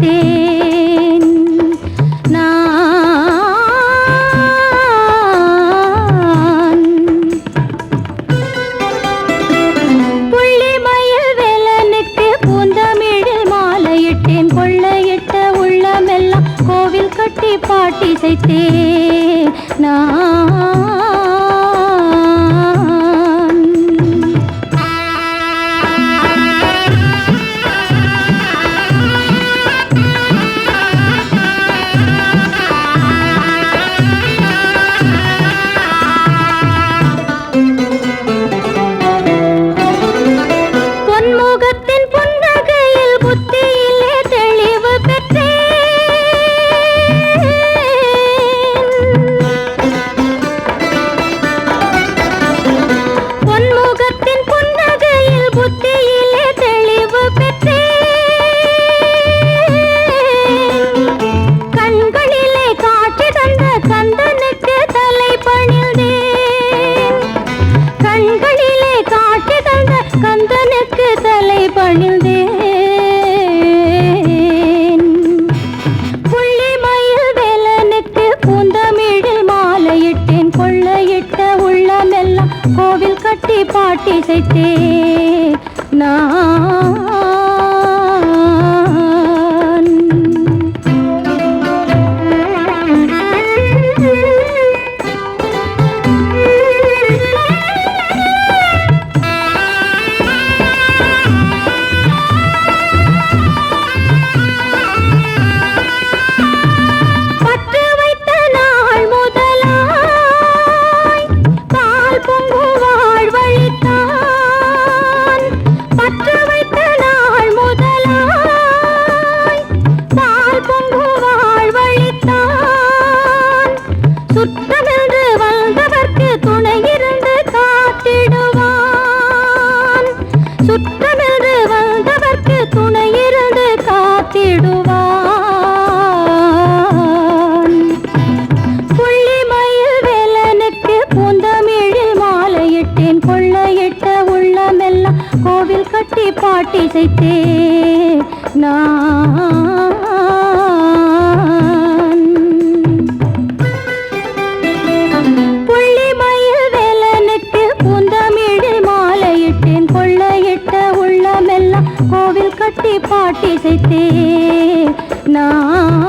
செய்தேன் நான். புள்ளிமயில் வேலனுக்கு பூந்தமிழில் மாலையிட்டேன், கொள்ளையிட்ட உள்ளமெல்லாம் கோவில் கட்டி பாட்டி செய்தேன் நான். பொன்முகத்தின் புன்னகையில் புத்தியிலே தெளிவு பெற்றேன். பொன்முகத்தின் புன்னகையில் புத்தியிலே தெளிவு பெற்றேன். கண்களிலே காட்சி தந்த கந்தனுக்கு தலை பணிந்தேன். கண்களிலே காட்சி தந்த கந்தனுக்கு தலை பணிந்தேன். புள்ளிமயில் வேலனுக்கு பூந்தமிழில் மாலையிட்டேன், கொள்ளையிட்ட உள்ளமெல்லாம் கோவில் கட்டி பாட்டி செய்தேன் நான். பற்று வைத்த நாள் முதலாய் பால் பொங்கும் வாழ்வழித்தான். பற்று வைத்த நாள் முதலாய் பால் பொங்கும் வாழ்வழித்தான். சுற்றமென்று வந்தவர்க்கு துணையிருந்து காத்திடுவான். சுற்றமென்று வந்தவர்க்கு துணையிருந்து காத்திடுவான். புள்ளிமயில் வேலனுக்கு பூந்தமிழில் மாலையிட்டேன், கொள்ளையிட்ட உள்ளமெல்லாம் கோவில் கட்டி பாட்டி செய்தேன் நான். புள்ளிமயில் வேலனுக்கு பூந்தமிழில் மாலையிட்டேன், கொள்ளையிட்ட உள்ளமெல்லாம் கோவில் கட்டி பாட்டி செய்தேன் நான்.